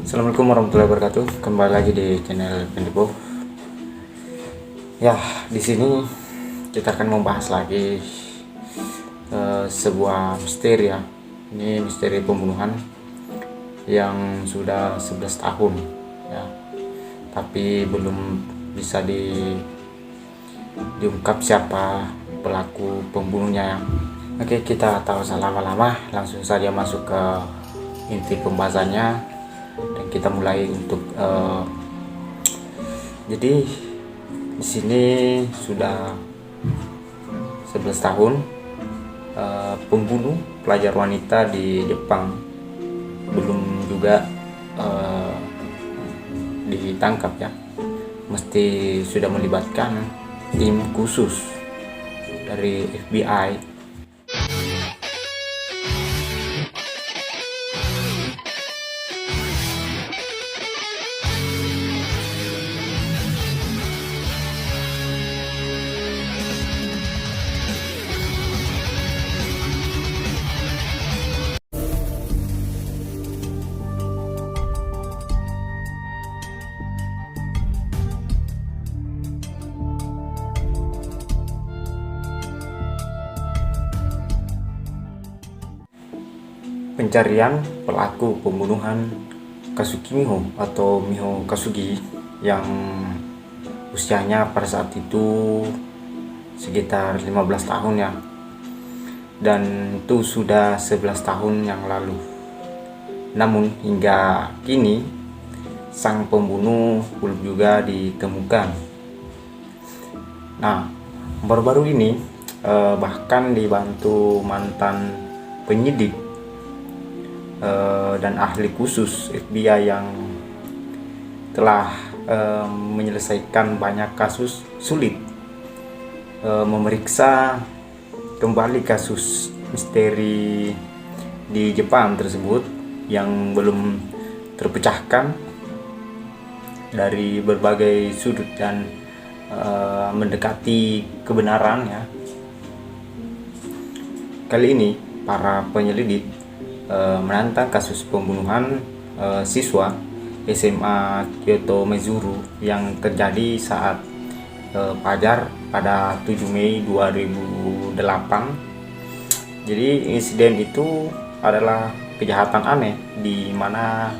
Assalamualaikum warahmatullahi wabarakatuh. Kembali lagi di channel Pendipo. Ya, di sini kita akan membahas lagi sebuah misteri ya. Ini misteri pembunuhan yang sudah 11 tahun ya. Tapi belum bisa diungkap siapa pelaku pembunuhnya ya. Oke, kita tahu usah lama-lama, langsung saja masuk ke inti pembahasannya dan kita mulai untuk jadi di sini sudah 11 tahun pembunuh pelajar wanita di Jepang belum juga ditangkap ya. Mesti sudah melibatkan tim khusus dari FBI. Pencarian pelaku pembunuhan Kazuki Miho atau Miho Kazuki yang usianya pada saat itu sekitar 15 tahun ya, dan itu sudah 11 tahun yang lalu. Namun hingga kini sang pembunuh belum juga ditemukan. Nah, baru-baru ini bahkan dibantu mantan penyidik dan ahli khusus FBI yang telah menyelesaikan banyak kasus sulit, memeriksa kembali kasus misteri di Jepang tersebut yang belum terpecahkan dari berbagai sudut dan mendekati kebenaran ya. Kali ini para penyelidik menantang kasus pembunuhan siswa SMA Kyoto Maizuru yang terjadi saat fajar pada 7 Mei 2008. Jadi insiden itu adalah kejahatan aneh di mana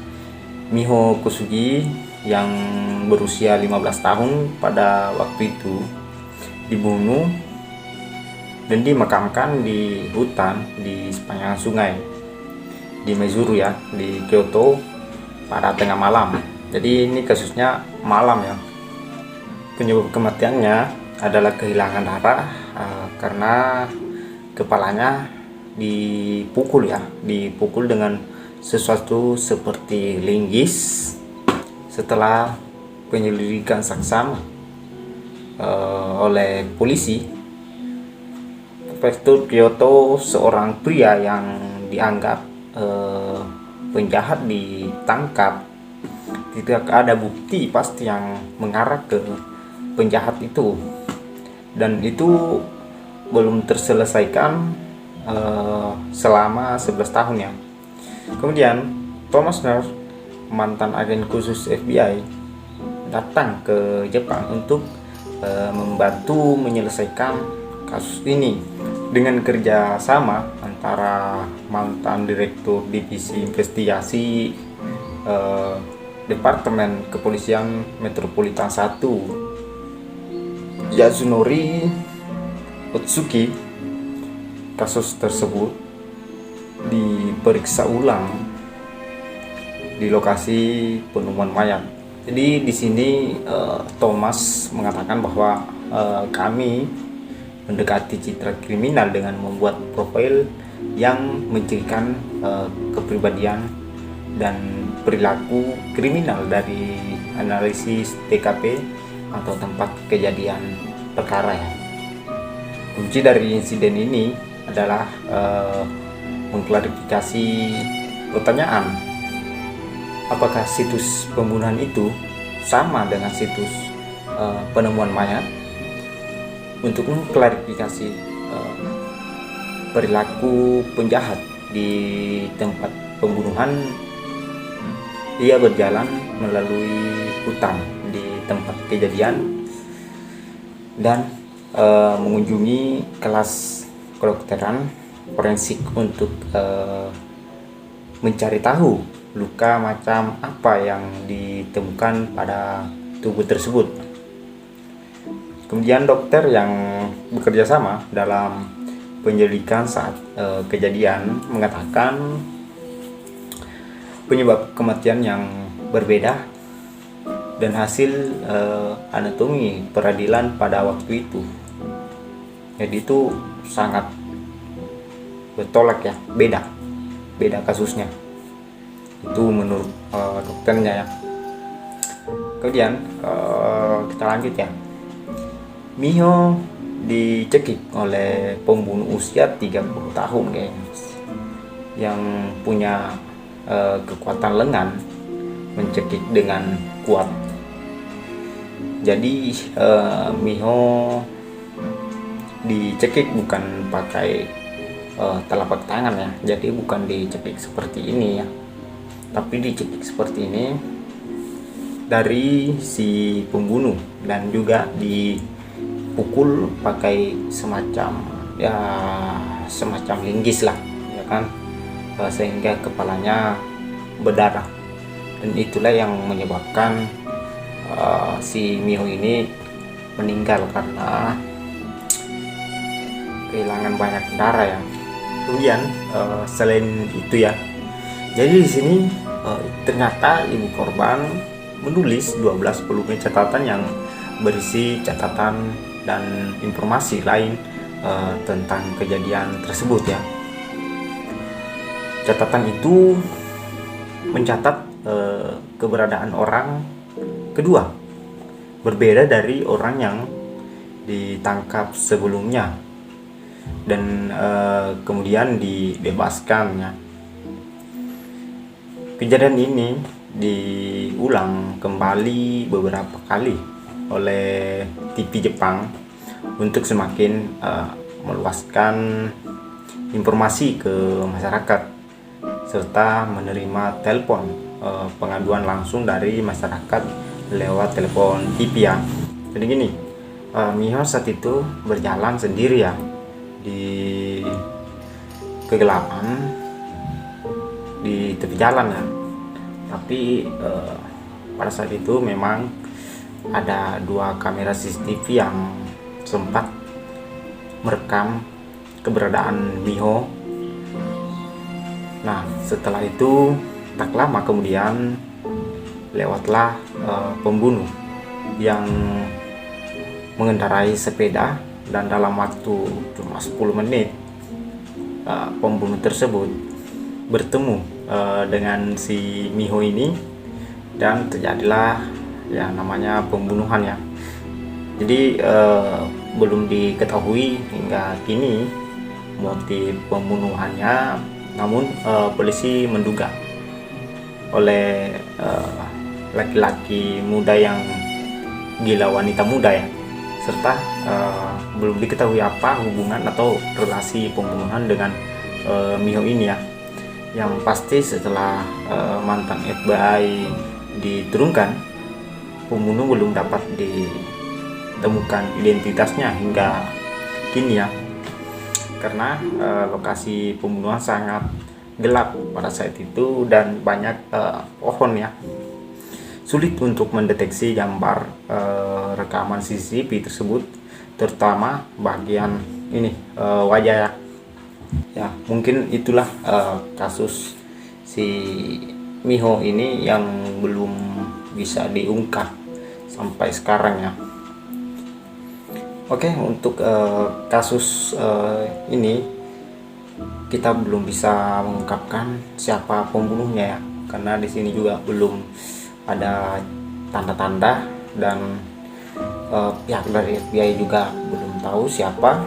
Miho Kusugi yang berusia 15 tahun pada waktu itu dibunuh dan dimakamkan di hutan di sepanjang sungai di Maizuru ya, di Kyoto pada tengah malam. Jadi ini kasusnya malam ya. Penyebab kematiannya adalah kehilangan darah karena kepalanya dipukul ya, dipukul dengan sesuatu seperti linggis setelah penyelidikan saksama oleh polisi. Prefektur Kyoto, seorang pria yang dianggap penjahat ditangkap. Tidak ada bukti pasti yang mengarah ke penjahat itu, dan itu belum terselesaikan selama 11 tahun ya. Kemudian Thomas Ners, mantan agen khusus FBI, datang ke Jepang untuk membantu menyelesaikan kasus ini dengan kerjasama antara mantan direktur divisi investigasi Departemen Kepolisian Metropolitan 1 Yasunori Otsuki. Kasus tersebut diperiksa ulang di lokasi penemuan mayat. Jadi di sini Thomas mengatakan bahwa kami mendekati citra kriminal dengan membuat profil yang mencirikan kepribadian dan perilaku kriminal dari analisis TKP atau tempat kejadian perkara ya. Kunci dari insiden ini adalah mengklarifikasi pertanyaan, apakah situs pembunuhan itu sama dengan situs penemuan mayat. Untuk mengklarifikasi perilaku penjahat di tempat pembunuhan, ia berjalan melalui hutan di tempat kejadian dan mengunjungi kelas kedokteran forensik untuk mencari tahu luka macam apa yang ditemukan pada tubuh tersebut. Kemudian dokter yang bekerja sama dalam penyelidikan saat kejadian mengatakan penyebab kematian yang berbeda dan hasil anatomi peradilan pada waktu itu. Jadi itu sangat bertolak ya, beda kasusnya. Itu menurut dokternya ya. Kemudian kita lanjut ya. Miho dicekik oleh pembunuh usia 30 tahun guys, yang punya kekuatan lengan mencekik dengan kuat. Jadi Miho dicekik bukan pakai telapak tangan ya, jadi bukan dicekik seperti ini ya, tapi dicekik seperti ini dari si pembunuh, dan juga dipukul pakai semacam linggis lah ya kan, sehingga kepalanya berdarah, dan itulah yang menyebabkan si Miho ini meninggal karena kehilangan banyak darah ya. Kemudian selain itu ya, jadi di sini ternyata ibu korban menulis 12 volume catatan yang berisi catatan dan informasi lain tentang kejadian tersebut ya. Catatan itu mencatat keberadaan orang kedua berbeda dari orang yang ditangkap sebelumnya, dan kemudian dibebaskan ya. Kejadian ini diulang kembali beberapa kali oleh TV Jepang untuk semakin meluaskan informasi ke masyarakat, serta menerima telepon pengaduan langsung dari masyarakat lewat telepon TV ya. Jadi gini, Miho saat itu berjalan sendiri ya di kegelapan di tepi jalan ya, tapi pada saat itu memang ada 2 kamera CCTV yang sempat merekam keberadaan Miho. Nah, setelah itu tak lama kemudian lewatlah pembunuh yang mengendarai sepeda, dan dalam waktu cuma 10 menit pembunuh tersebut bertemu dengan si Miho ini, dan terjadilah ya namanya pembunuhan ya. Jadi belum diketahui hingga kini motif pembunuhannya, namun polisi menduga oleh laki-laki muda yang gila wanita muda ya, serta belum diketahui apa hubungan atau relasi pembunuhan dengan Miho ini ya. Yang pasti setelah mantan FBI diturunkan, pembunuh belum dapat ditemukan identitasnya hingga kini ya, karena lokasi pembunuhan sangat gelap pada saat itu dan banyak pohon ya. Sulit untuk mendeteksi gambar rekaman CCTV tersebut, terutama bagian ini wajah ya. Ya, mungkin itulah kasus si Miho ini yang belum bisa diungkap sampai sekarang ya. Oke, untuk kasus ini kita belum bisa mengungkapkan siapa pembunuhnya ya, karena di sini juga belum ada tanda-tanda, dan pihak dari FBI juga belum tahu siapa,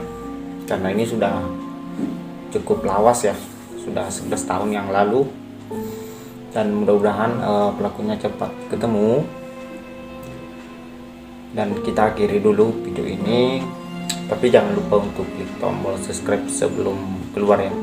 karena ini sudah cukup lawas ya, sudah 11 tahun yang lalu, dan mudah-mudahan pelakunya cepat ketemu. Dan kita akhiri dulu video ini, tapi jangan lupa untuk klik tombol subscribe sebelum keluar ya.